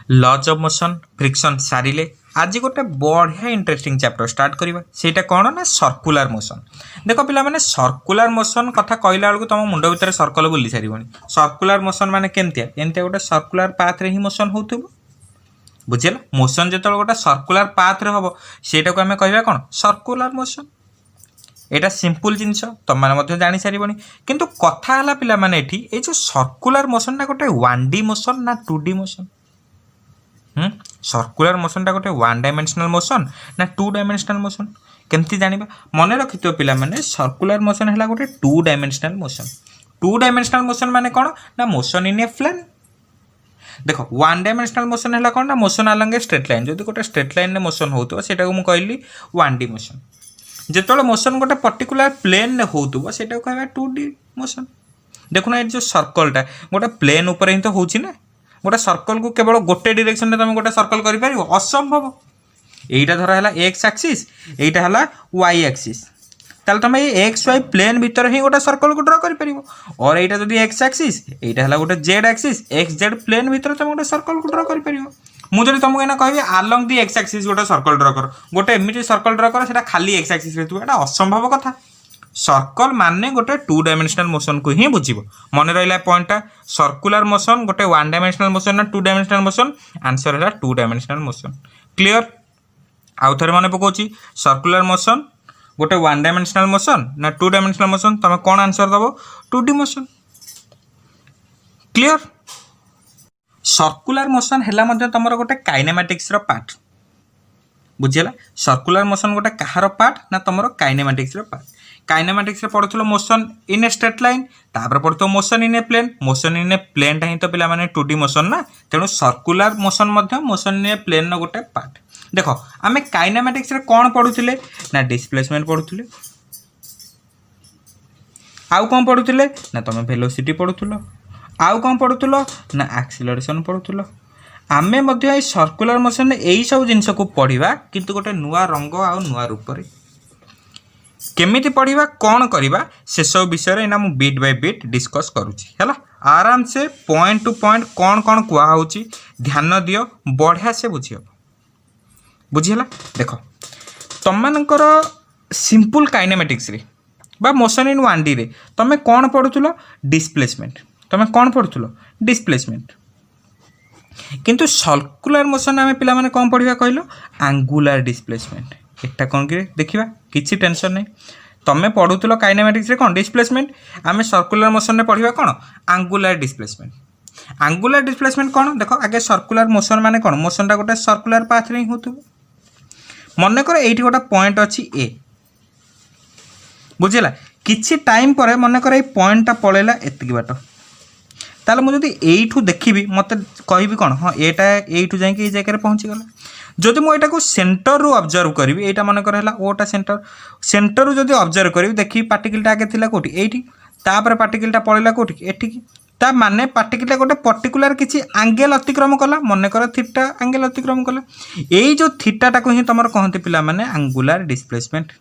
Laws of motion friction सारिले आज गोटे बढ़िया इंटरेस्टिंग चैप्टर स्टार्ट करवा सेटा कौन ना सर्कुलर मोशन। देख पिला माने सर्कुलर मोशन कथा कहला बेलू तुम मुंड भितर सर्कल बुली सारी सर्कुलर मोशन माने केमतिया एमतिया गोटे सर्कुलर पाथ रे ही मोशन होउथबो बुझिला। मोशन जो गोटे सर्कुलर पाथ रे हबो सेटा को आमे कहबा कौन सर्कुलर मोशन। एटा सिंपल जिनस तुम मैंने जानी सारी किंतु कथा है पिला माने एठी ए जो सर्कुलर मोशन ना गोटे 1D मोशन ना 2D मोशन। सर्कुलर मोशन टा गोटे 1 डायमेंशनल मोशन ना 2 डायमेंशनल मोशन केमती जानिबा मन रखितो पिला माने सर्कुलर मोशन हैला गोटे 2 डायमेंशनल मोशन। 2 डायमेंशनल मोशन माने कोन ना मोशन इन ए प्लेन। देखो 1 डायमेंशनल मोशन हैला कोन ना मोशन अलोंग ए स्ट्रेट लाइन। जदि गोटे स्ट्रेट लाइन ने मोशन होतो सेटा को मु कहली 1D मोशन। जेतोले मोशन गोटे पर्टिकुलर प्लेन ने होतो सेटा को कहबा 2D मोशन। देखो ना ए जो सर्कल टा गोटे प्लेन ऊपर ही तो होची ना। गोटे सर्कल को केवल गोटे डायरेक्शन में तुम गोटे सर्कल कर पार असंभव। यहीटा धर है एक्स एक्सिस यहीटा है वाई एक्सिस ताल तुम एक्स वाई प्लेन भितर ही गोटे सर्कल को ड्र कर और यहाँ जब एक्स एक्सिस यहीटा है गोटे Z axis X Z plane भितर तुम गोटे सर्कल को ड्र कर मुझे तुमको एना कह आलंग दि एक्स एक्सिस गोटे सर्कल ड्र कर गोटे एमती सर्कल ड्र कर से खाली एक्स एक्सिस रहता असंभव कथा। सर्कल माने गोटे 2 डायमेंशनल मोशन को ही बुझिबो। मन रहिला पॉइंटा सर्कुलर मोशन गोटे 1 डायमेंशनल मोशन ना 2 डायमेंशनल मोशन आंसर है 2 डायमेंशनल मोशन। क्लियर आउ थरे मन पकोची सर्कुलर मोशन गोटे 1 डायमेंशनल मोशन ना 2 डायमेंशनल मोशन तमे कोन आंसर दबो 2D motion. Clear circular motion हैला मध्ये तमरो गोटे काइनेमैटिक्स रो पार्ट बुझिला। सर्कुलर मोशन गोटे कहार पार्ट ना तमरो काइनेमैटिक्स रो पार्ट। काइनेमैटिक्स रे पढ़ुथलो motion in a straight line तापर पढ़ुथलो motion in a plane. Motion in a plane टा ही तो पिला माने 2D मोशन ना तेणु सर्कुलर मोशन मध्ये मोशन इन ए प्लेन नो गोटे पार्ट। देखो आमे काइनेमैटिक्स रे कोन पढ़ुथिले ना डिस्प्लेसमेंट पढ़ुथिले आउ कोन पढ़ुथिले ना तमे वेलोसिटी पढ़ुथलो आउ कोन पढ़ुथलो ना एक्सीलरेशन पढ़ुथलो। आमे मध्ये ए सर्कुलर मोशन एई सब जिंस को पढ़िबा किंतु गोटे नुवा रंग आउ नुवा रूप रे केमिति पढ़िबा कौन करिबा से सब विषय ना मु बीट बाय बीट डिस्कस करूची हैला। आराम से पॉइंट टू पॉइंट कौन कौन कुआ होची ध्यान दियो बढ़िया से बुझियो बुझिला। देखो तुम मानकर सिंपल काइनेमैटिक्स रे बा मोशन इन 1D रे तमे कौन पढ़ुथलो डिस्प्लेसमेंट तमे कौन पढ़ुथलो डिस्प्लेसमेंट किंतु सर्कुलर मोशन आमे पिला माने कौन पढ़िबा कहलो एंगुलर डिस्प्लेसमेंट। एटा कौन कि देखिबा किछि टेंशन नहीं तमे पढ़ुथलो काइनेमैटिक्स रे कौन डिस्प्लेसमेंट आमे सर्कुलर मोशन ने पढ़िबा कौन एंगुलर डिस्प्लेसमेंट। एंगुलर डिस्प्लेसमेंट कौन देखो आगे सर्कुलर मोशन माने कौन मोशन टा गोटे सर्कुलर पाथ रे होतबो। मन कर एठी गोटा पॉइंट अछि ए बुझिला किछि टाइम पर मन कर ए पॉइंट टा पळेला एतिकी बाट ताले मु जदी एठू देखिबी मते कहबी कौन हां एटा एठू जाई के ए जगह रे पहुंची गला। जदि मुझे को सेंटर रु ऑब्जर्व करी यहाँ मन कर ओटा सेंटर सेंटर रु जदि ऑब्जर्व करी देखी पार्टिकलटा आगे थिला कोठी एठी तापर पार्टिकलटा पळेला कोठी एठी ता माने पार्टिकलटा गोटे पर्टिकुलर किछि एंगल अतिक्रम कला मन कर थीटा एंगल अतिक्रम कला एई जो थीटाटा को ही तमर कहंती पिला माने एंगुलर डिस्प्लेसमेंट।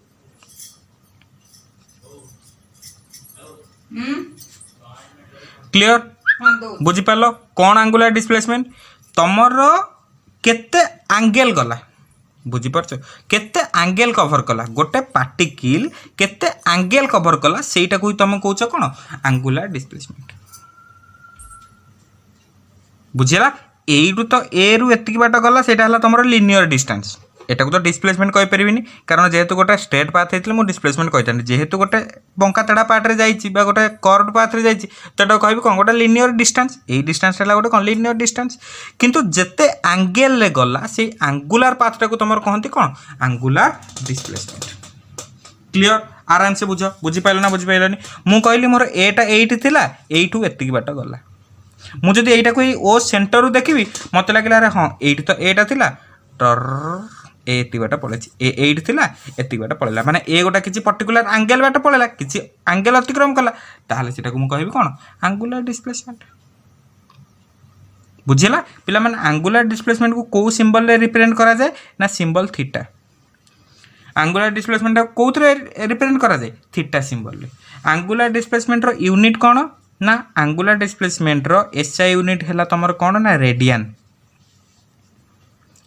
क्लियर बुझी पालो कौन एंगुलर डिस्प्लेसमेंट तमर केते एंगल गला बुझी पारछ केते एंगल कवर कला गोटे पार्टिकल केते एंगल कवर कला सेटा को तुम कहूछ कोन एंगुलर डिस्प्लेसमेंट बुझिला। एइटू तो ए रु एतिकी बाट गला सेटा हला तमरो लिनियर डिस्टेंस एटा को तो डिस्प्लेसमेंट कहि परिबिनी कारण जेहेतु गोटे स्ट्रेट पाथ हेतले मु डिस्प्लेसमेंट कहितानी जेहेतु गोटे बंका तडा पार्ट रे जाईची बा गोटे कर्व पाथ रे जाईची तडा कहबी कोन गोटे लिनियर डिस्टेंस एई डिस्टेंस हला गोटे कोन लिनियर डिस्टेंस किंतु जते एंगल ले गला से एंगुलर पाथ टा को तमर कहंती कोन एंगुलर डिस्प्लेसमेंट। क्लियर आराम से बुझ बुझी पाइलो ना बुझी पाइलोनी मु कहली मोर एटा एइट थिला एइटू एतिकी बाट गला मु जदी एइटा को ओ सेंटर रु देखिबी मते लागिला अरे हां एइट तो एटा थिला टर एति बाट पळेछि ए एइट थिला एति बाट पळेला माने ए गोटा किछि पर्टिकुलर एंगल बाट पळेला किछि एंगल अतिक्रम कला ताले सेटा को मु कहबी कोन एंगुलर डिस्प्लेसमेंट बुझिला। पिला माने एंगुलर डिस्प्लेसमेंट को को सिंबल रे रिप्रेजेंट करा जाय ना सिंबल थीटा। एंगुलर डिस्प्लेसमेंट को कोथरे रिप्रेजेंट करा जाय थीटा सिंबल रे। एंगुलर डिस्प्लेसमेंट रो यूनिट कोन ना एंगुलर डिस्प्लेसमेंट रो एसआई यूनिट हैला तमर कोन ना रेडियन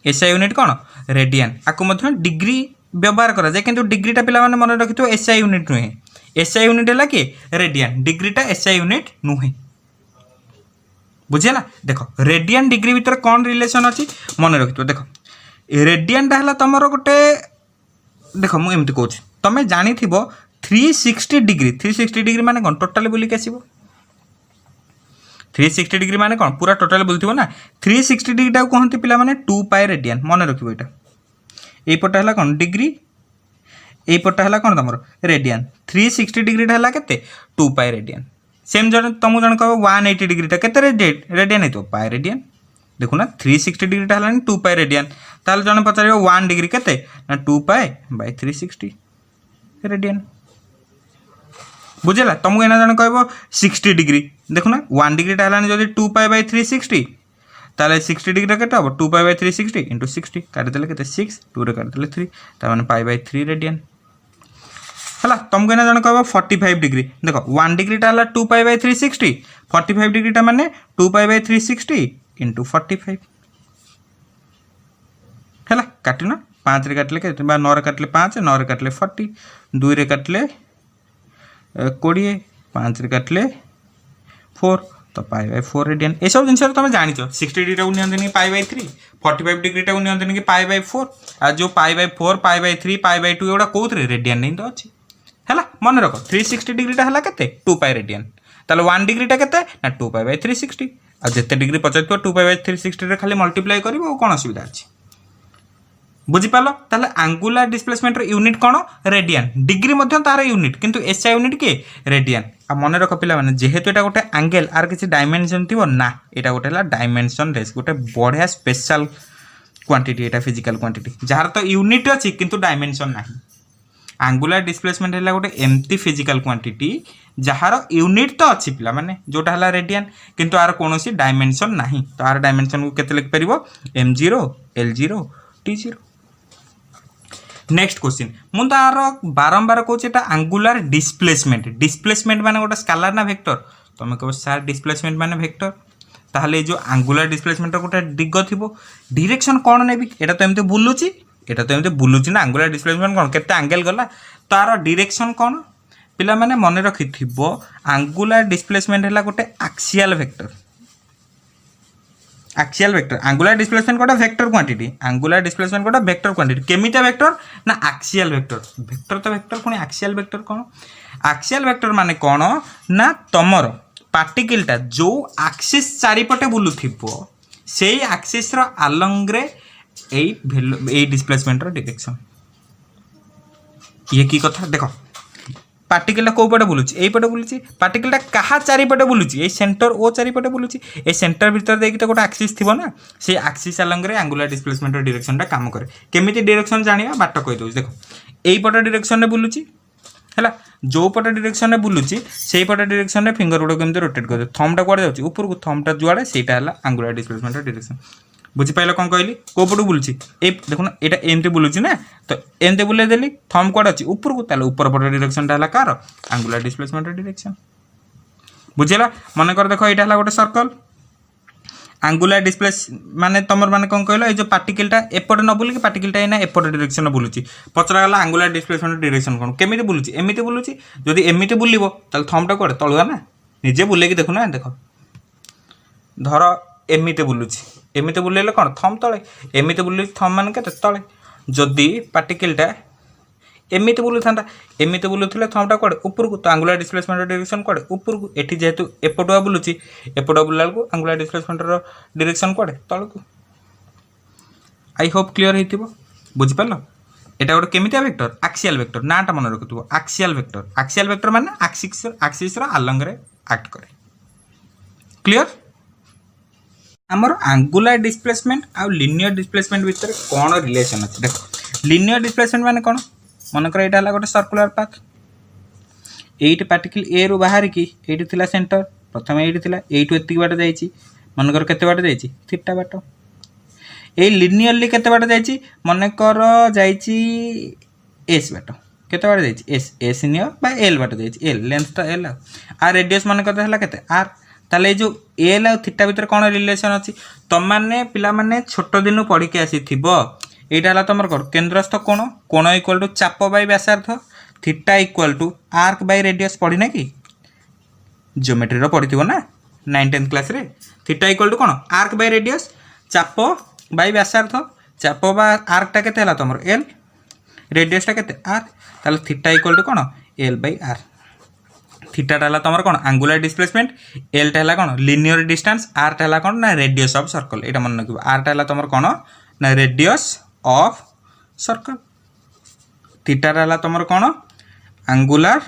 एसआई यूनिट कौन रेडियन आपको मध्य डिग्री व्यवहार करा जाए किंतु डिग्रीटा पिला माने मन रखिथो एसआई यूनिट नुहे एसआई यूनिट है कि रेडियन डिग्रीटा एसआई यूनिट नुहे बुझेला देख रेडियन डिग्री भितर कौन रिलेशन अच्छी मन रखिथो देख रेडियनटा है तुमर गोटे देख मुझे कहूँ तुम जानी 360 डिग्री 360 डिग्री माने कौन टोटाली बुलिक आसो 360 डिग्री माने कौन पूरा टोटाली बुलूथो ना 360 डिग्री कहते पिला माने 2 पाई रेडियन मन रखिबो एटा एई पटा हला कौन डिग्री एई पटा हला कौन तमरो रेडियन 360 डिग्रीटा हला केते 2 पाई रेडियन सेम जन तुम जन कह 180 डिग्रीटा केते रेडियन हेतो पाई रेडियन देखो ना 360 डिग्रीटा हला 2 पाई रेडियन ताल जन पचारियो 1 डिग्री केते ना 2 पाई बाय 360 रेडियन बुझेला तुमको एना जन कह 60 डिग्री देखो ना 1 डिग्रीटा हला जदि 2 पाई बाय 360 ताले 60 डिग्री केते हम 2 पाई बाय 360 इंटू 60 काटि देले केते 6 2 रे काटि देले 3 ता माने पाई बाय 3 रेडियन हला तुमको एना जन कह 45 डिग्री देखो 1 डिग्रीटा हला 2 पाई बाय 360 45 डिग्रीटा माने 2 पाई बाय 360 इंटू 45 हला काटिना 5 रे काटले केते 9 रे काटले 5 9 रे काटले 40 2 रे काटले 20 5 रे काटले 4 तो पाई बाय 4 रेडियन ये सब जिन तुम जान 60 डिग्री को नियंत्रण कि पाई बाय 3 45 डिग्री को नियंत्रण कि पाई बाय 4 आ जो pi by 4 pi by 3 pi by 2 एगुड़ा कौन रेडियन नहीं तो अच्छी है मन रख 360 डिग्रीटा है के 2 पाई रेडियन ताले 1 डिग्रीटा के 2 पाई बाय 360 आ जिते डिग्री पचार 2 पाई बाय 360 खाली मल्टीप्लाई कर कौन असुविधा अच्छी बुझिपाल ताले आंगुलार डिस्प्लेसमेंट यूनिट कौन रेडियन डिग्री तार यूनिट किंतु एसआई यूनिट किए रेडियन आ मन रख पिला माने जेहेतु एटा गोटे एंगल आर किसी डायमेंशन थी ना एटा गोटे है डायमेंशन लेस गोटे बढ़िया स्पेशल क्वांटिटी एटा फिजिकल क्वांटिटी जार तो यूनिट अच्छी किंतु डायमेंशन ना आंगुलार डिस्प्लेसमेंट है गोटे एमती फिजिकल क्वांटिटी जार यूनिट तो अच्छी पिला माने जोटा है रेडियन किंतु आर कौन डायमेंशन ना तो आर डायमेंशन को केते लिख परिबो m0 l0 t0 next question मु तार बारंबार कहूँ आंगुलार डिस्प्लेसमेंट माने गोटे स्केलर ना वेक्टर तुम कह सार डिस्प्लेसमेंट माने वेक्टर ताहले जो आंगुलार डिस्प्लेसमेंट गोटे दिग थी डायरेक्शन कौन नेबी एटा तो एमती बुलूची ना आंगुलार डिस्प्लेसमेंट कौन केते एंगल गला तार डायरेक्शन कौन पिला माने मन रखिथिबो आंगुलार डिस्प्लेसमेंट है गोटे एक्सियल वेक्टर आंगुलार डिस्प्लेसमेंट गोटे वेक्टर क्वांटिटी केमिटा वेक्टर ना एक्सियल वेक्टर तो वेक्टर पुणी एक्सियल वेक्टर कौन एक्सियल वेक्टर माने कौन ना तमर पार्टिकलटा जो एक्सिस चारिपटे बुलुथिबो सेई एक्सिस रो अलोंग रे ए डिस्प्लेसमेंट रो डायरेक्शन ये की कथा देखो पार्टिकलटा कौ पटे बुलूची यही पटे बुलूची पार्टिकलटा कहा चारिपटे बुलूची ये सेंटर ओ चारिपटे बुलूची ये सेंटर भीतर देखिए तो गोटे एक्सिस थी ना से एक्सिस अलंग रे आंगुलार डिस्प्लेसमेंट डायरेक्शनटा काम करे केमिति डायरेक्शन जानिया बाट कहि दउछ देखो एई पटे डायरेक्शन रे बुलूची हैला जो पटे डायरेक्शन रे बुलूची सेई पटे डायरेक्शन रे फिंगर गुडो केमिति रोटेट कर थंबटा कुआडे जाउची ऊपर को थंबटा जुआडे सेटा हला आंगुलार डिस्प्लेसमेंट डायरेक्शन बुझी पाइल कौन कहली कौ पटू बुलूची ए देखो ना एटा एमती बुलूची ना तो एमती बुले देली थंब कुआडे अछि ऊपर को ताले ऊपर पटे डायरेक्शनटा हला कार आंगुलार डिस्प्लेसमेंट डायरेक्शन बुझेला मन कर देखो एटा हला गोटे सर्कल आंगुलार डिस्प्लेस माने तमर माने कौन कहलो ए जो पार्टिकलटा एपटे न बुली कि पार्टिकलटा एना एपटे डायरेक्शन न बुलूची पचरा गला आंगुलार डिस्प्लेसमेंट डायरेक्शन कौन केमिति बुलूची एमिति बुलूची जदि एमिति बुलिबो ताले थंबटा कुआडे तळुआ ना निजे बुले कि देखो ना देखो धर एमिति बुलेले कौन थम तले एमिति बुले थम मान के तले जदि पार्टिकलटा एमिति बुलुथांता एमिति बुलुथिले थमटा कुआडे ऊपर को तो आंगुलार डिस्प्लेसमेंट डायरेक्शन कुआडे ऊपर को एठी जेहेतु एपटुआ बुलुची एपटुआ बुलला को आंगुलार डिस्प्लेसमेंट रो डायरेक्शन कुआडे तळ को आई होप क्लियर हेतिबो बुझि पालो एटा गोटे केमितिया वेक्टर एक्सियल वेक्टर नाटा मन रखुथबो एक्सियल वेक्टर माने एक्सिस रो अलोंग रे एक्ट करे क्लियर आमर आंगुलार डिस्प्लेसमेंट आ लिनियर डिस्प्लेसमेंट भीतर कौन रिलेशन अच्छे देखो लिनियर डिस्प्लेसमेंट माने कौन मनकर यहाँ है गोटे सर्कुलर पाथ एट पार्टिकल ए रु बाहर की ये थिला सेंटर प्रथम ये एटू एति बाट जाइए मनकर केते बाट जाइए थीटा बाट ये लिनियरली केते बाट जाइए मनकर जाइए एस बाट केते बाट जाइए एस नियर बा एल बाट जाइए एल लेंथटा एल आ रेडियस मनकर है केते आर ताले जो एल आ थीटा भितर कौन रिलेशन अच्छी तुम मैंने पिला माने छोट दिन पढ़ी आसी यहाँ है तुम केन्द्रस्थ कोण कोण इक्वाल टू चाप बाय व्यासार्ध theta equal to arc by radius पढ़ी कि ज्योमेट्री पढ़ी ना 9th क्लास रे थीटा इक्वाल टू कौन आर्क बाय रेडियस चाप बाय व्यासार्ध चाप बा आर्कटा केते तुम एल रेडियसटा केते आर ताले थीटा इक्वाल टू कौन एल बाय आर थीटाटा है तुम कौन आंगुलर डिस्प्लेसमेंट एलटा है कौन लिनियर डिस्टेंस आरटा है कौन ना रेडियस ऑफ सर्कल यहाँ मन रखिए आरटा है तुम कौन ना रेडियस ऑफ सर्कल थीटाटा है तुम कौन आंगुलर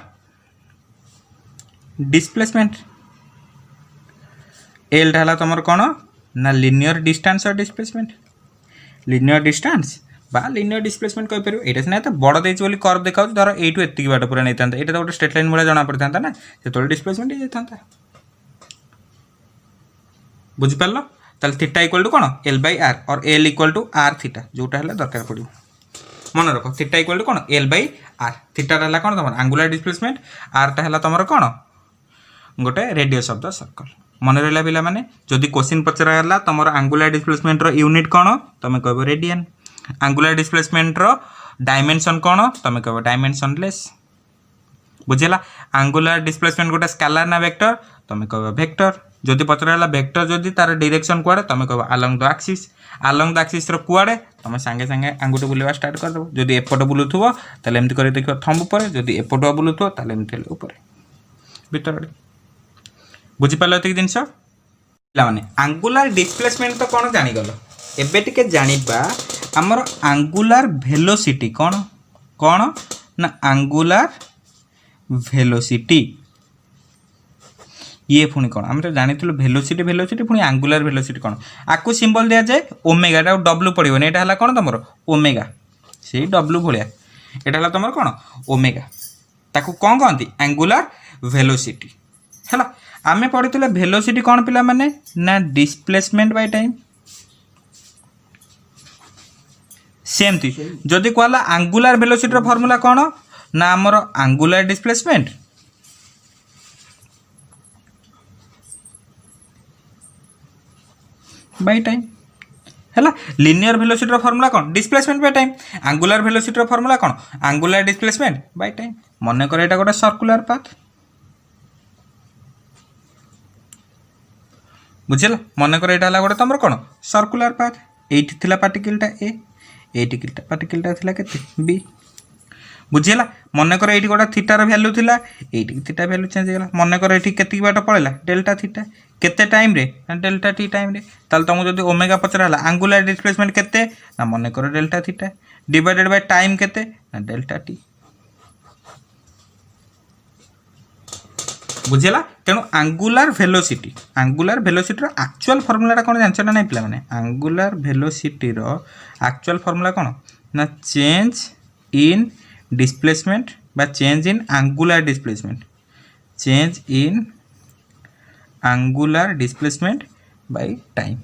डिस्प्लेसमेंट एलटा है तुम कौन ना लिनियर डिस्टेंस और डिस्प्लेसमेंट लिनियर डिस्टेंस बा लिनियर डिस्प्लेसमेंट कह पार ये सीना तो बड़ देती कर्व देखा धर यू एति बाट पूरा नहीं था ये तो गोटे स्ट्रेट लाइन भाई जना पड़ था ना से डिस्प्लेसमेंट हो जाता बुझिपार ताल थीटा इक्वल टू कौन एल बाय आर और L equal to R theta जोटा है दरकार पड़ो मन रख थीटा इक्वल टू कौन एल बाय आर थीटाटा है कौन तुम आंगुलर डिस्प्लेसमेंट आरटा है तुम कौन गोटे रेडियस ऑफ द सर्कल मन रहा पिला माने जदि क्वेश्चन पचरा तुम आंगुलर डिस्प्लेसमेंट यूनिट कौन तुम कह रेडियन आंगुलर डिस्प्लेसमेंट डायमेंशन कौन तुम कह डायमेंशनलेस बुझेगा आंगुलर डिस्प्लेसमेंट गोटे स्केलर ना वेक्टर तुम कह वेक्टर जदि पचरा वेक्टर जदि तार डायरेक्शन कुआड़े तुम कह अलोंग द एक्सिस कुआड़े तुम सांगे सांगे आंगुठी बुलवा स्टार्ट करदेव जदि एपट बुलूथुव ताले एमती कर देख थंब उपर जदि एपट बुलूथुव ताले एमती उपर भीतर बुझिपार ये जिनस पे आंगुलर डिस्प्लेसमेंट तो कौन जानीगल एबे टिके जानिबा आमर आंगुलर वेलोसिटी कौन कौन ना आंगुलर वेलोसिटी ये पुणी कौन आम तो जानी वेलोसिटी वेलोसिटी पुणी आंगुलर वेलोसिटी कौन आपको सिंबल दिया जाए ओमेगा डब्ल्यू पड़ो यहाँ है कौन तुम ओमेगा से डब्ल्यू भाया यहाँ है तुम कौन ओमेगा ताकू कौन कहती आंगुलर वेलोसिटी है आमे पढ़ी वेलोसिटी कौन पिला माने ना डिस्प्लेसमेंट बाय टाइम सेमती जदि कहला आंगुलर वेलोसिटी फॉर्मूला कौन ना आमर आंगुलर डिस्प्लेसमेंट बाय टाइम है लिनियर वेलोसिटी फॉर्मूला कौन displacement by time angular velocity formula कौन आंगुलर डिस्प्लेसमेंट बाय टाइम मन कर यहाँ गोटे सर्कुलर पाथ बुझेगा मन कर यहाँ गोटे तुम कौन सर्कुलर पाथ ये पार्टिकलटा ए ये पार्टिकलटा थिला केते बी बुझेगा मन कर ये गोटे थीटार भैल्यू थिला ये थीटा भैल्यू चेंज हो गला मन कर ये केती बाट पड़ेगा डेल्टा थीटा केते टाइम रे ना डेल्टा टी टाइम रे ताल तुमको जब ओमेगा पचरा आंगुलर डिस्प्लेसमेंट केते ना मन कर delta theta divided by time केते ना डेल्टा टी बुझेगा तेणु आंगुलर वेलोसिटी एक्चुअल फॉर्मूला कौन जानछ ना नहीं पिला माने आंगुलर वेलोसिटी एक्चुअल फॉर्मूला कौन ना चेंज इन डिस्प्लेसमेंट बा change in angular displacement by time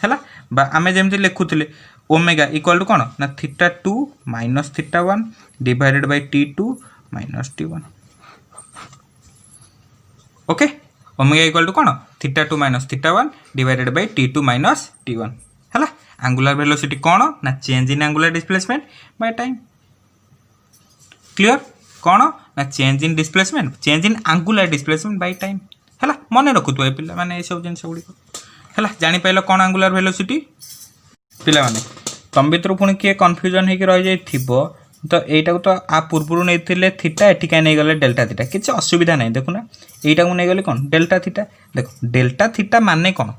है बा आमे जेमती लिखुले ओमेगा इक्वल टू कौन ना theta 2 minus theta 1 divided by T2 minus T1 okay omega equal to कौन theta 2 minus theta 1 divided by T2 minus T1 है आंगुलर वेलोसिटी कौन ना change in angular displacement by time clear कौन ना change in displacement change in angular displacement by time है मन रखुए पिला माने सब जिन गुड़िक है जापार कौन आंगुलर वेलोसिटी पिला माने तुम भर पुणी किए कन्फ्यूजन होकर रही जाइए तो यहीटा तो आ पूर्व नहीं थीटा एटी कहीं नहीं गले डेल्टा थीटा किसी असुविधा नहीं देखुना यहीटा को नहीं गले कौन डेल्टा थीटा देख डेल्टा थीटा माने कौन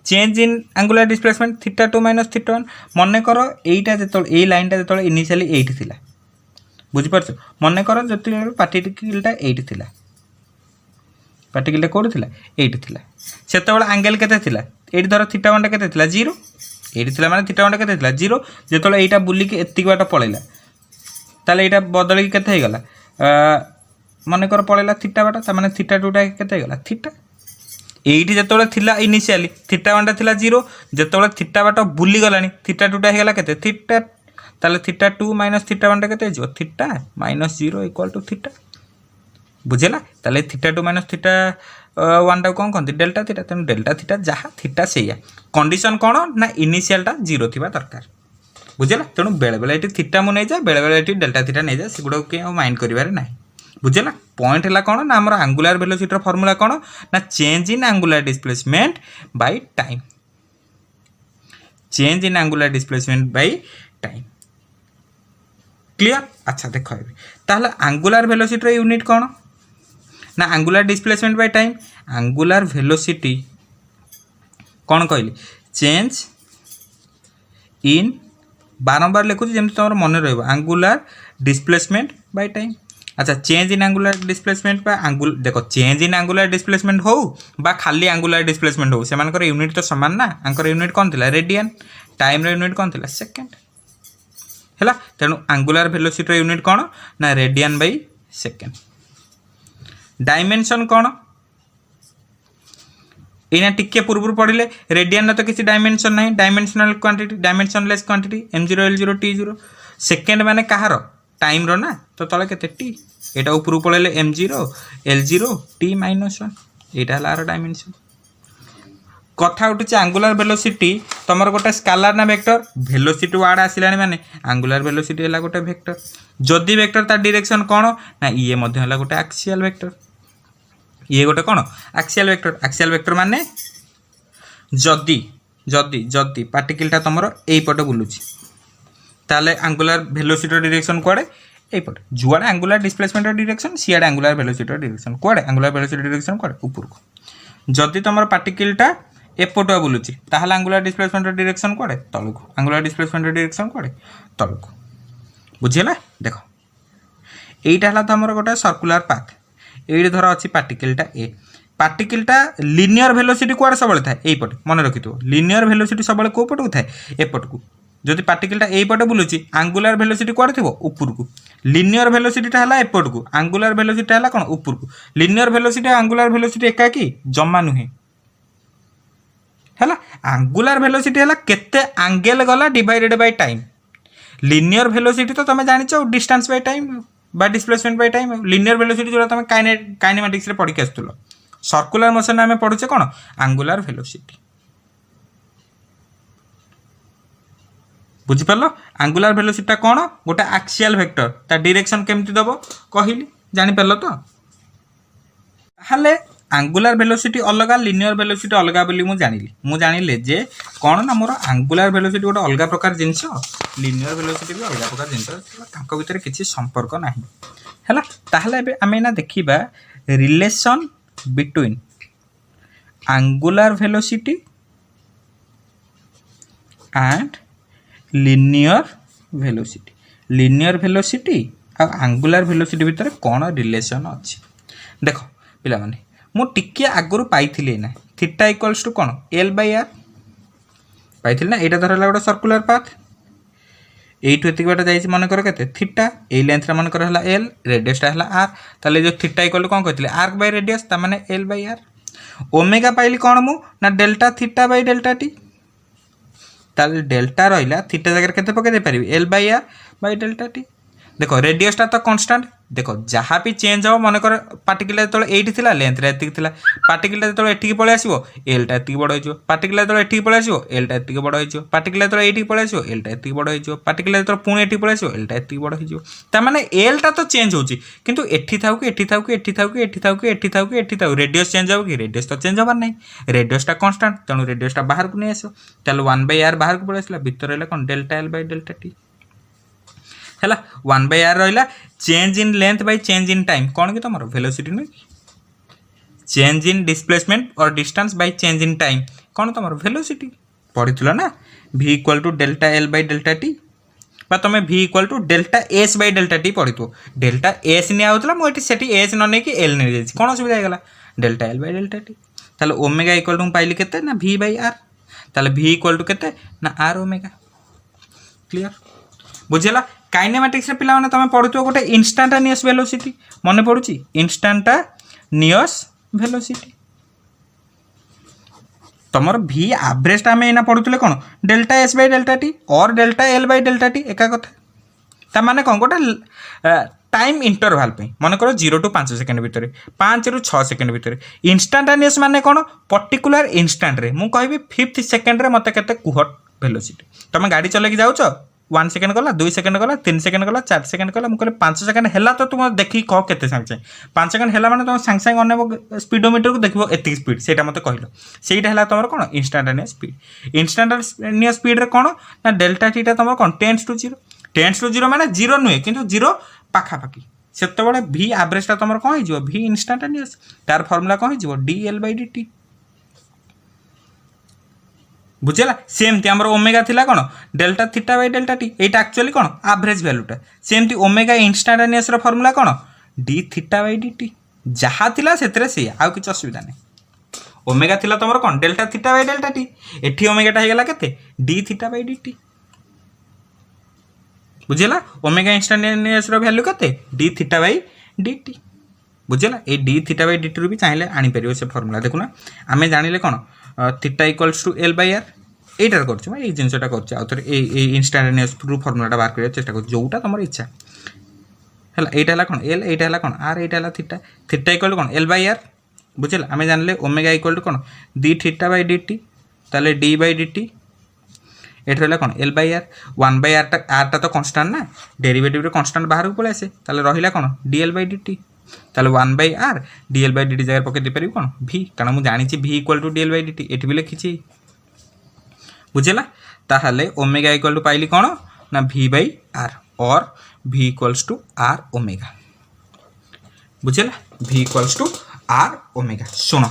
change in angular displacement theta 2 minus theta 1 मन कर यहीटा जो ये लाइनटा जो इनिशियली एटी थिला बुझिपार मन कर जो पार्टिकलटा एटी थिला पार्टिकलटा कौन थिला एटी थिला सेतेबेले एंगल केते थिला एटी धर थीटा 1 केते थिला 0 एटी थिला माने थीटा 1 केते थिला 0 जेतेबेले एटा बुलिक एतिक बाट पळैला ताले एटा बदल के होगा मन कर पड़ेगा थीटा बाट तार थीटा 2 के होगा थीटा ये जो थिला इनिशियली थीटा 1 था 0 जो थीटा बाट बुली गला थीटा 2 होगा के थीटा ताले थीटा 2 माइनस थीटा 1 के theta minus 0 equal to theta बुझेगा ताले theta 2 minus theta one time कौन कहते डेल्टा थीटा तेणु डेल्टा थीटा जहाँ थीटा से कंडीशन कौन ना इनिशियलटा 0 थिबा दरकार बुझेगा तेणु बेले बेले ये थीटा मु नहीं जाए बेले बेले ये डेल्टा थीटा नहीं जाए सेगुड़ा कहीं माइंड करिवार ना बुझेगा पॉइंट है कौन ना आम आंगुलार वेलोसिटी फॉर्मूला कौन ना change in angular displacement by time change in angular displacement by time clear अच्छा देख ताहले आंगुलार वेलोसिटी यूनिट कौन ना angular displacement by time angular velocity कौन कहली चेंज इन बारंबार लिखुची जमी तुम मन रही आंगुलार डिस्प्लेसमेंट बाय टाइम अच्छा चेंज इन आंगुलार डिस्प्लेसमेंट देख चेंज इन आंगुलार डिस्प्लेसमेंट हो बा खाली आंगुलार डिस्प्लेसमेंट हो से यूनिट तो सामान ना आंकर यूनिट कौन थी रेडियन टाइम यूनिट कौन थी सेकेंड है तेणु आंगुलार वेलोसिटी यूनिट कौन ना रेडियन बाय सेकेंड डायमेंशन कौन एना टिके पूर्व पढ़ले रेडियन तो किसी डायमेंशन ना dimensional quantity dimensionless quantity m0 l0 t0 second माने कहार टाइम रो ना तो तले केते टी एटा ऊपर पळेले m0 l0 t -1 एटा हलार डायमेंशन कथा उठुचे आंगुलार वेलोसिटी तमर गोटे स्केलर ना वेक्टर वेलोसिटी वर्ड आसिलानी माने आंगुलार वेलोसिटी हला गोटे वेक्टर जदि वेक्टर ता डायरेक्शन कोन ना ये मध्ये हला गोटे एक्सियल वेक्टर ये गोटे कौन एक्सियल वेक्टर माने जदि जदि जदि पार्टिकलटा तुम यहीपटे बुलूची ताले आंगुलार वेलोसिटी डायरेक्शन कुआडे यहीपटे जुआडे आंगुलार डिस्प्लेसमेंट डायरेक्शन सियाडे आंगुलार वेलोसिटी डायरेक्शन कुआडे आंगुलार वेलोसिटी डायरेक्शन कुआडे ऊपर को जदि तुम पार्टिकलटा एपटुआ बुलूची ताहले आंगुलार डिस्प्लेसमेंट डायरेक्शन कुआडे तलको आंगुलार डिस्प्लेसमेंट डायरेक्शन कुआडे तलको बुझिला देखो एईटा हला तमर गोटे सर्कुलर पाथ ये धर अच्छी पार्टिकलटा ए पार्टिकलटा लिनियर वेलोसिटी कुआडे सब थाए यहीपटे मन रखिथो लिनियर वेलोसिटी सब को पटू थाए एपट को जदि पार्टिकलटा यहीपटे बुलूची आंगुलार वेलोसिटी कुआडे थिबो ऊपर को लिनियर वेलोसिटीटा हला एपट को आंगुलार वेलोसिटी हला कोन ऊपर को लिनियर वेलोसिटी आंगुलार वेलोसिटी एका कि जम्मा नुहे हला आंगुलार वेलोसिटी हला केते एंगल गला divided by time linear velocity तो तुम जानिଛ डिस्टेंस बाय टाइम बा displacement by time linear velocity जो तुम काइनेमेटिक्स रे पढ़ी के आसुल सर्कुलर मोशन आम पढ़ुचे कौन आंगुलार वेलोसिटी बुझिपार आंगुलार वेलोसिटी कौन गोटे एक्सियल वेक्टर ता डायरेक्शन केमती दबो कहली जानिपार तो हाले आंगुलार वेलोसिटी अलग लिनियर वेलोसिटी अलग बोली मु जानिले जे कौन ना मोर आंगुलार वेलोसिटी गोटे अलग प्रकार जिनस लिनियर वेलोसिटी भी अलग प्रकार जिनस भितर किसी संपर्क ना है ताहले आम ना देखा relation between angular velocity and linear velocity आ आंगुलार वेलोसिटी भितर कौन रिलेशन अच्छी देख पिला माने मु टिके आगुरु पाइथिले ना थीटा इक्वल्स टू कौन एल बाय आर पाइथिले ना एटा धरला गोटे सर्कुलर पाथ एइठु एतिक बाटा जाइछि मन कर केते थीटा ए लेंथ रा मन कर हला एल रेडियस टा हला आर ताले जो थीटा इक्वल कोन कहथिले आर्क बाय रेडियस ता माने एल बाय आर ओमेगा पाइली कौन मु ना delta theta by delta t ताले डेल्टा रहिला थीटा जगह केते पके दे परिबी l by r by delta t देखो रेडियस टा तो कांस्टेंट देखो जहाँ भी चेंज हो मन कर पार्टिकल जो ये थिला लेंथ रे एतिक थिला पार्टिकल जो एटिकी पळे आसीबो एल टा एतिकी बड़ होइजो पार्टिकल जो एटिकी पळे आसीबो एल टा एतिकी बड़ होइजो पार्टिकल जो एटिकी पळे आसीबो एल टा एतिकी बड़ होइजो पार्टिकल जो पुणी एटिकी पळे आसीबो एल टा एतिकी बड़ होइजो ता माने एल टा तो चेंज होची किंतु एठी थाउ कि एठी थाउ कि एठी थाउ कि एठी थाउ कि एठी थाउ कि एठी थाउ रेडियस चेंज हो कि रेडियस तो चेंज होबार नै रेडियस टा कांस्टेंट तेणु रेडियस टा बाहर को नै आसो ताले 1/r बाहर को पळे आसला भीतर रहला कोन delta l by delta t है 1/r रहा change in length by change in time कौन कि तुम वेलोसिटी नुह चेंज इन डिस्प्लेसमेंट और distance by change in time कौन तुम वेलोसिटी पढ़ी ना v equal to delta l by delta t बा तुम v equal to delta s by delta t पढ़ी डेल्टा एस निया मुझे एस न नहीं एल नहीं जाए कौन असुविधा होगा delta l by delta t ताले ओमेगा इक्वल टू पाइली केते ना v बाय r ताले v इक्वल टू केते ना r ओमेगा क्लियर बुझेला काइनेमेटिक्स रे पिला माने तमे पढुतो गोटे इंस्टैंटेनियस वेलोसिटी मने पडुची इंस्टैंटेनियस वेलोसिटी तमर v एवरेज टा में एना पढुतले कोन delta s by delta t और delta l by delta t एका कथा ता माने कोन गोटे टाइम इंटरवाल पे मन कर 0 to 5 सेकेंड भितर 5 ରୁ 6 सेकेंड भितर इंस्टांटानियस माने कौन पर्टिकुलर इंस्टांट रे मु कहबी 5th सेकेंड रे मते केते कुह वेलोसिटी तुम गाड़ी चलेकी जाऊच 1 सेकेंड गला 2 सेकेंड गला 3 सेकेंड गला 4 सेकेंड गला मुझे 5 सेकेंड है तो तुम देखी कह के सागे 5 सेकेंड है मैंने तुम सांगे सांगे अनेब स्पीडोमीटर को देखो एति स्पीड से मत कहल सहीटा है तुम कौन इंस्टांटानियस स्पीड इंस्टांटानियस स्पीड रे कौन ना डेल्टा टी तुम कौन टेन्स टू जीरो माने जीरो नुहे कि जीरो पाखापाखि से भि एवरेजटा तुम कौन हो भि इंस्टांटानियस तार फर्मुला कौन हो dl/dt बुझेगा सेमती आमर ओमेगा थिला कौन delta theta by delta T Etah actually कौन एवरेज वैल्यूटा सेमती ओमेगा इंस्टांटानियस रो फॉर्मूला कौन D theta by d T जहाँ थिला सेतरे से आउ किछ असुविधा नहीं ओमेगा थिला तमर कौन delta theta by delta t एठी ओमेगाटा हे गेला केते d theta by d t बुझेला ओमेगा इंस्टांटानियस रो वैल्यू केते d theta by d t बुझेला ए d theta by d t रू भी चाहिले आनी परियो से फॉर्मूला देखुना आमे जानिले कौन theta equals to L by R এইটার করছি এই জিনিসটা করছি আউথরে এই ইনস্টান্টানিয়াস ট্রু ফর্মুলাটা বার করার চেষ্টা করছি যেটা তোমার ইচ্ছা হল এইটা হল কোন এল এইটা হল কোন আর এইটা হল থিটা থিটা ইকুয়াল টু কোন এল বাই আর বুঝলে আমি জানলে ওমেগা ইকুয়াল টু কোন ডি থিটা বাই ডিটি তাহলে ডি বাই ডিটি এটা হল কোন এল বাই আর 1 বাই আরটা তো কনস্ট্যান্ট না ডেরিভেটিভরে কনস্ট্যান্ট বাহারକୁ পড়ে আসে তাহলে রহিলা কোন ডিএল বাই ডিটি তাহলে 1 by r dl by dt জায়গায় পকাই দেই পারিব কোন ভি কারণ মু জানিছি v equal to dl by dt এটি বি লিখিছি बुझेगा ताहले ओमेगा इक्वल टू पाइली कौन ना भि बाई आर और भि इक्वल्स टू आर ओमेगा बुझेगा भि इक्वल्स टू आर ओमेगा शुण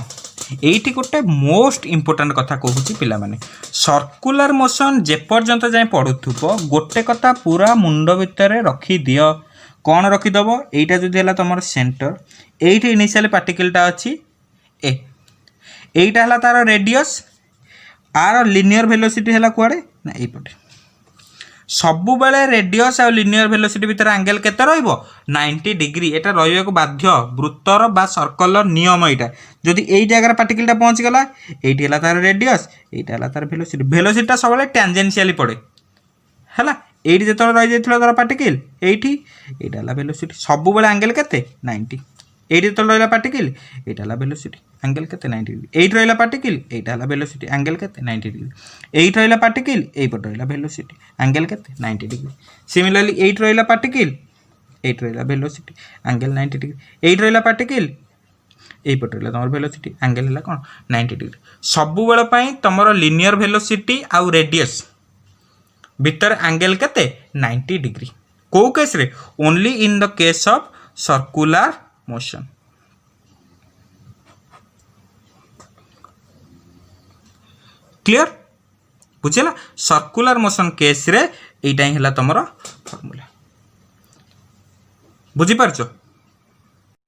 এইটি গোটে মোস্ট ইম্পর্টাট কথা কହୁছি পিলামানে सर्कुलर मोशन যেপর্যন্ত যাই পড়ুথুব গোটে কথা পুরা মুন্ড ভিতরে রখি দিও কোন রখিদেব এইটা যদি হলা তোমার সেন্টার এইটি ইনিশিয়াল পার্টিকলটা আছে এ এইটা হলা তার রেডিয়স आर लिनियर वेलोसिटी है कुआड़े ना यपटे सबु बेले रेडियस आ लिनियर वेलोसिटी भितर एंगल केते रहइबो 90 डिग्री एटा रहिबाको बाध्य वृत्तर बा सर्कलर नियम एटा जदि एई जगह पार्टिकलटा पहुंच गला एइटी हला तार रेडियस एइटा हला तार वेलोसिटी वेलोसिटीटा सब बेले टेंजेंशियली पड़े हला एइटी जेतो रहि जायथिला तार पार्टिकल एइटी एइटा हला वेलोसिटी सबु बेले एंगल केते 90 एइटी तो रहिला पार्टिकल एइटा हला वेलोसिटी एंगल केते 90 डिग्री एइट रहिला पार्टिकल एइटा हला वेलोसिटी एंगल केते 90 डिग्री एइट रहिला पार्टिकल एइ पट रहिला वेलोसिटी एंगल केते 90 डिग्री सिमिलरली एइट रहिला पार्टिकल एइट रहिला वेलोसिटी एंगल 90 डिग्री एइट रहिला पार्टिकल एइ पट रहिला तमर वेलोसिटी एंगल हला कोन 90 डिग्री सबु बेला पई तमर लिनियर वेलोसिटी आ रेडियस भीतर एंगल केते 90 डिग्री को केस रे only in the case of circular motion clear बुझेला सर्कुलर मोशन केस रे एइटा ही हला तमरो फार्मूला बुझी पारछो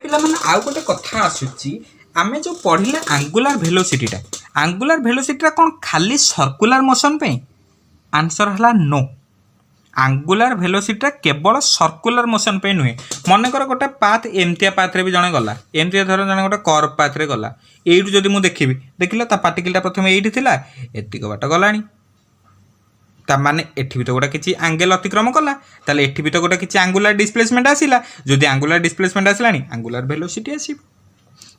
पिला माने आउ गोटे कथा आसुची आमे जो पढिले एंगुलर वेलोसिटीटा कोन खाली सर्कुलर मोशन पे आंसर हला नो एंगुलर वेलोसिटी केवल सर्कुलर मोशन पे नुहे मनकर गोटे पाथ एमतिया पाथ रे भी जने गला एमतिया धर जने गोटे कर्व पाथ रे गला एइटु जदि मु देखिबी देखिला ता पार्टिकलटा प्रथम एइटि थिला एतिक बाट गलानी ता माने एठी भी तो गोटे किछि एंगल अतिक्रम कला ताले एठी भी तो गोटे किछि एंगुलर डिस्प्लेसमेंट आसिला जदि एंगुलर डिस्प्लेसमेंट आसिलानी एंगुलर वेलोसिटी आसीबो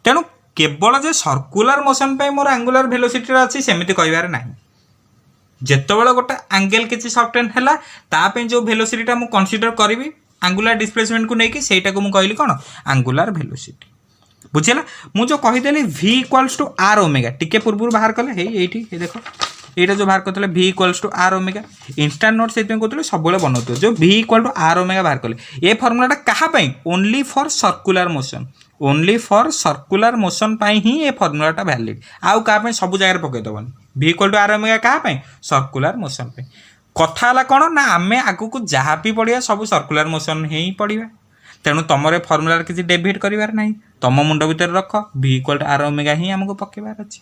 तेनु केवल जे सर्कुलर मोशन पे मोर एंगुलर वेलोसिटी अछि सेमिति कहबार नाही जेतबेला गोटे एंगल किसी सर्टेन है ताप जो वेलोसिटीटा मु कंसीडर करी एंगुलर डिस्प्लेसमेंट को लेकिन सहीटा को कहली कौन एंगुलर वेलोसिटी बुझेला मु जो कहीदेली v equals to are omega टिके पूर्व बाहर कले हे एठी हे देखो एटा जो बाहर करतले v equals to are omega instant note से कहते सब बनाते जो v equal to are omega बाहर कले ये फर्मुलाटा कहाँ only for circular motion only for circular motion ही ये फर्मुलाटा वैलिड आउ क्या सब जगह पकईदेवन v equal to are omega क्या सर्कुलर मोशन पे कथा है कौन ना आम आगू जहाँ भी पढ़ा सब सर्कुलर मोशन ही पढ़ा तेणु तुम फर्मुला किसी डेविएट करार ना तुम मुंड भर रख v equal to are omega ही आमको पकेबार अच्छे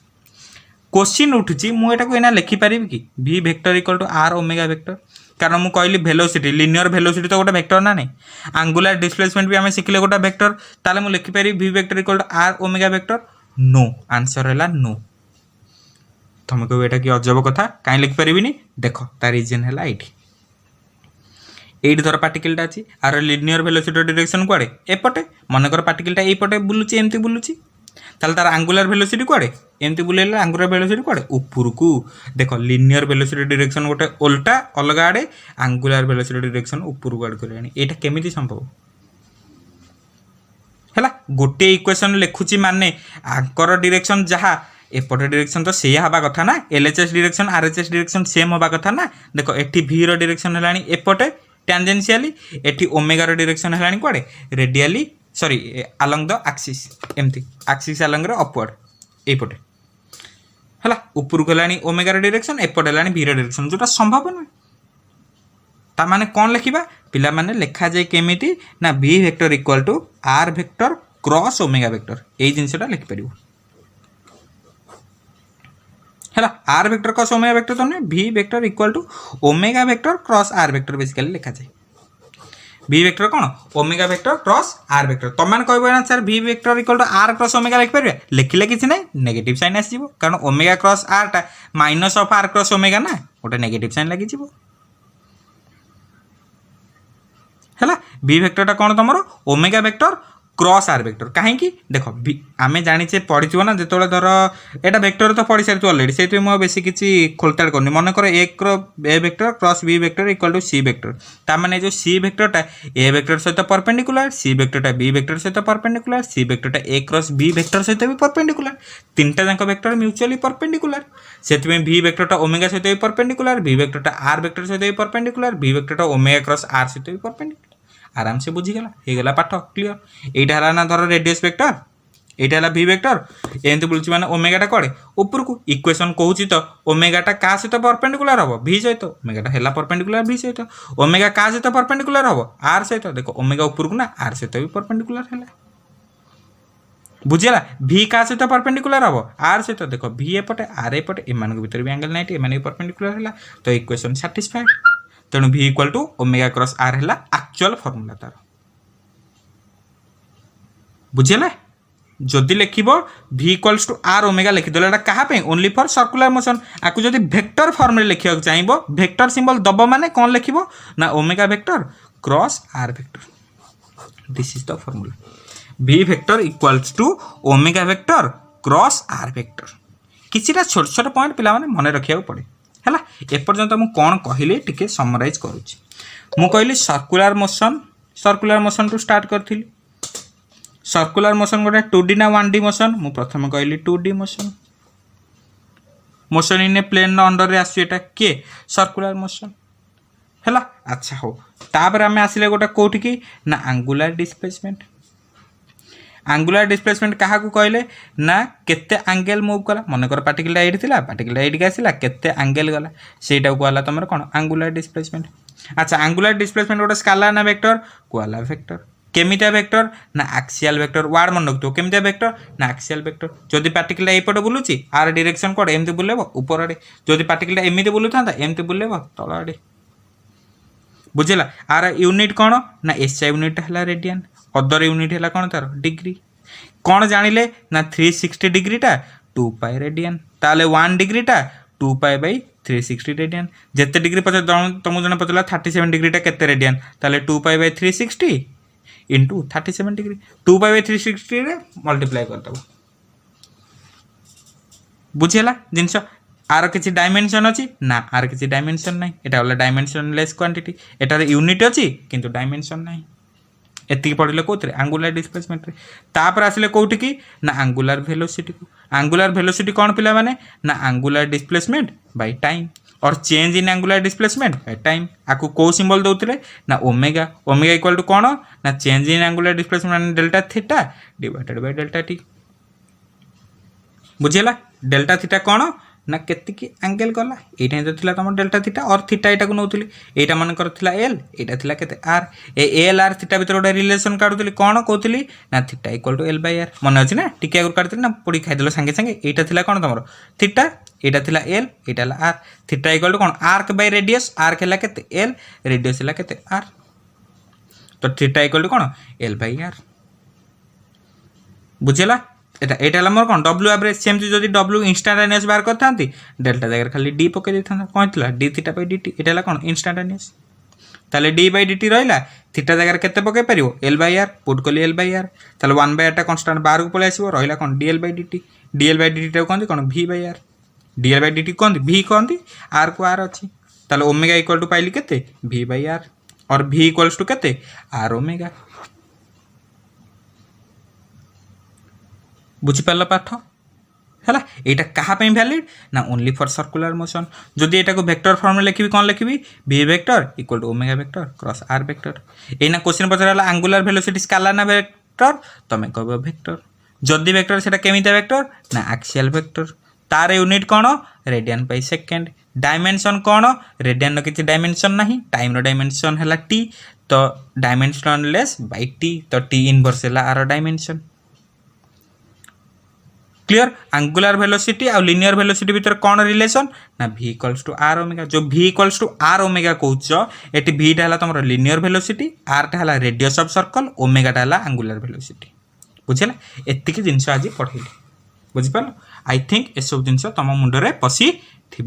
क्वेश्चन उठुची मुझे लिखिपारि कि v vector equal to are omega vector कारण मुझे कहली वेलोसिटी लिनियर वेलोसिटी तो गोटे वेक्टर ना नहीं एंगुलर डिस्प्लेसमेंट भी आम शिखले गोटे वेक्टर ताले मुझे लिखिपारि v vector equal to are omega vector नो आंसर है नो तुम कह यहाँ कि अजब कथा कहीं लिखिपारि देख तार रिजन है ये এইটি ধর পার্টিকলটা আছে আর লিনিयर ভেলোসিটি ডিরেকশন কুয়াড়ে এপটে মনেকর পার্টিকলটা এইপটে বুলুছি এমতি বুলুছি তাহলে তার আঙ্গুলার ভেলোসিটি কুয়াড়ে এমতি বুলাইলে আঙ্গুলার ভেলোসিটি কুয়াড়ে উপরকু দেখ লিনিयर ভেলোসিটি ডিরেকশন গোটে ওল্টা অলগা আড়ে আঙ্গুলার ভেলোসিটি ডিরেকশন উপরকু আড়ে করে এইটা কেমিতি সম্ভব है गोटे इक्वेशन लिखुची माने आंकर डिरेक्शन जहाँ एपटे डिरेक्शन तो से हवा कथा ना LHS direction RHS direction same हवा कथा ना देखो एटी भी रो डिरेक्शन है एपटे टेंजेंशियली एटी ओमेगा रो डिरेक्शन है कुआडे radially sorry along the axis एमती एक्सिस अलोंग रो अपवर्ड एपटे है ऊपर को है ओमेगा रो डिरेक्शन एपटे है भी रो डिरेक्शन जोटा संभव नुहे ता माने कौन लिखा पिला माने लिखा जाए केमिति ना v vector equal to r vector cross omega vector यही जिनसटा लिखि परिबो हैला r vector cross omega vector तो नहीं v vector equal to omega vector cross r vector basically लिखा जाए v वेक्टर कौन omega vector cross r vector तो मैंने कहबो ना sir v vector equal to r cross omega लिखि परिबे लिखिले किछि नै नेगेटिव साइन आसी जिवो कारण ओमेगा क्रॉस r टा minus of r cross omega ना ओटा नेगेटिव साइन लागि जिवो है बी वेक्टर कौन तुम omega vector cross R vector कहीं देख आम जाचे पढ़ी ना जो धर यहाँ वेक्टर तो पढ़ी सारी अलरेडी से मुझे बेसी किसी खोलताड़ करनी मन कर एक a vector cross b vector equal to c vector तार जो सी वेक्टरटा ए वेक्टर सहित परपेंडिकुलर सी वेक्टरटा बी वेक्टर सहित परपेंडिकुलर सी वेक्टरटा ए क्रॉस बी वेक्टर सहित भी परपेंडिकुलर तीनटा जाक वेक्टर म्यूचुअली परपेंडिकुलर से भी वेक्टरटा ओमेगा सहित भी परपेंडिकुलर बी वेक्टरटा आर वेक्टर सहित भी परपेंडिकुलर बी वेक्टरटा ओमेगा क्रॉस आर सहित भी परपेंडिकुलर आराम से बुझीगला होगला पाठ क्लीयर यहाँ है ना धर रेडियस वेक्टर यहाँ है भी वेक्टर एमती बुलूँ मैंने ओमेगाटा कड़े ऊपर को इक्वेशन कहूँ तो ओमेगाटा क्या सहित परपेंडिकुलर हम भी सहित ओमेगाटा है परपेंडिकुलर भी सहित ओमेगा क्या सहित परपेंडिकुलर हम आर सहित देखो ओमेगा ऊपर को ना आर सहित भी परपेंडिकुलर है बुझीगला भी क्या सहित परपेंडिकुलर हम आर सहित देखो भी एपटे आर एपटे एम भर भी एंगल 90 एम परपेंडिकुलर है तो इक्वेशन सैटिस्फाइड तेणु v equal to omega cross r है एक्चुअल फॉर्मूला तार बुझेला जदि लिखिबो v equals to r omega लिखिदेला एटा कहा पे ओनली फॉर सर्कुलर मोशन आकु जदि वेक्टर फॉर्म रे लिखिया चाहिबो वेक्टर सिंबल दबो माने कोन लिखिबो ना omega vector cross r vector this is the formula v vector equals to omega vector cross r vector किछिटा छोट छोट पॉइंट पिला माने मने रखिया पड़े है एपर्यंत मुझे कौन कहली टिके समराइज करुच्ची मु कहली सर्कुलर मोशन टू स्टार्ट करी सर्कुलर मोशन गोटे 2D ना 1D मोशन मु प्रथम कहली 2D motion motion in a plane under रे आसुटा किए सर्कुलर मोशन है अच्छा हो तापर आम आसिले गोटे कौटी की ना आंगुलर डिस्प्लेसमेंट आंगुलर डिस्प्लेसमेंट क्या कहले ना केते एंगल मूव कला मनकर पार्टिकलटा ये आसला केते एंगल गला सेटा कहला तुम कौन आंगुलर डिस्प्लेसमेंट अच्छा आंगुलर डिस्प्लेसमेंट गोटे स्केलर ना वेक्टर कहला वेक्टर केमिटा वेक्टर ना एक्सियल वेक्टर वार्ड मन रखो केमिटा वेक्टर ना एक्सियल वेक्टर जदि पार्टिकलटा एपटे बुलूची आर डायरेक्शन कौन एमती बुलेब ऊपर आड़े जदि पार्टिकलटा एमती बुलू था एमती बुलेब तल आड़े बुझेगा आर यूनिट कौन ना एसआई यूनिट है रेडियन अदर यूनिट है कौन तार डिग्री कौन जानिले ना 360 डिग्रीटा 2 पाई रेडियन ताले 1 डिग्रीटा 2 पाई बाई 360 रेडियन जिते डिग्री पचार तुमको जन पचारा 37 डिग्रीटा केते रेडियन ताले 2 pi by 360 into 37 degree 2 pi by 360 रे मल्टीप्लाई करदेव बुझेगा जिनस आर किसी डायमेंशन अच्छी ना आर किसी डायमेंशन ना यहाँ गला डायमेंशनलेस क्वांटिटी एटार यूनिट अच्छी किंतु डायमेंशन ना एति पढ़ले कौन आंगुलर डिस्प्लेसमेंट तापर आसिले कौटी की ना आंगुलर वेलोसिटी को आंगुलर वेलोसिटी कौन पिला माने ना आंगुलर डिस्प्लेसमेंट बाय टाइम और change in angular displacement by time आपको कौ सिंबल दौते ना ओमेगा ओमेगा इक्वल टू कौन ना change in angular displacement delta theta divided by delta t बुझेला डेल्टा थीटा कौन ना केतिकी एंगल गला एटा तो थिला तुम डेल्टा थीटा और थीटा एटा को नौतली एटा मन करथिला एल एटा थिला केते आर एल आर थीटा भीतर गोटे रिलेशन काढुतली कोन कहतली ना theta equal to L by R मन अछि ना टिके आगर काढतली ना पड़ी खाइदेलो संगे संगे एटा थिला कोन तमरो थीटा एटा थिला एल एटा ला आर थीटा इक्वल टू कोन आर्क बाय रेडियस आर्क हला केते एल रेडियस हला केते आर तो थीटा इक्वल टू कोन एल बाय आर बुझेला एटा मोर कौन डब्ल्यू एवरेज सेमती जदि डब्ल्यू इंस्टांटेनियस बाहर करता डेल्टा जगह खाली डी पकई देता कौन थी D theta by D T एटा कौन इंस्टांटेनियस ताले डी बाई डी टी रहा थीटा जगह के पकई पार एल बाई आर पुट कली एल बाई आर ताले 1/r कन्स्टाट बाहर को पलि आसो रहा कौन डीएल बाई डी टी कहते कौन भी by R DL by D T कहते भी कहते आर को आर अच्छी ताले ओमेगा इक्वल टू पाइली केते भी बाई आर और भी इक्वल्स टू केते आर ओमेगा बुझीपार पाठ है यहाँ क्या वैलिड ना ओनली फॉर सर्कुलर मोशन जदि यहाँ वेक्टर फॉर्म में लिखी कौन लिखी भी vector equal to omega vector cross R vector एना क्वेश्चन पचार एंगुलर वेलोसिटी स्केलर ना वेक्टर तुम कह वेक्टर जदि वेक्टर से केमिता वेक्टर ना एक्सियल वेक्टर तार यूनिट कौन रेडियन बाय सेकेंड डायमेंशन कौन रेडियन किसी डायमेंशन ना टाइम डायमेंशन है टी तो डायमेंशन लेस बाय टी तो टी इनवर्स है आर डायमेंशन क्लियर एंगुलर वेलोसिटी और लिनियर वेलोसिटी भीतर कौन रिलेशन ना v equals to are omega जो v equals to are omega कौच ये भीटा है तुम लिनियर वेलोसिटी आरटा है रेडियस ऑफ सर्कल ओमेगाटा है एंगुलर वेलोसिटी बुझे एतिक जिनस आज पढ़ेली बुझिपार आई थिंक एसब जिन तुम मुंडे पशि थी।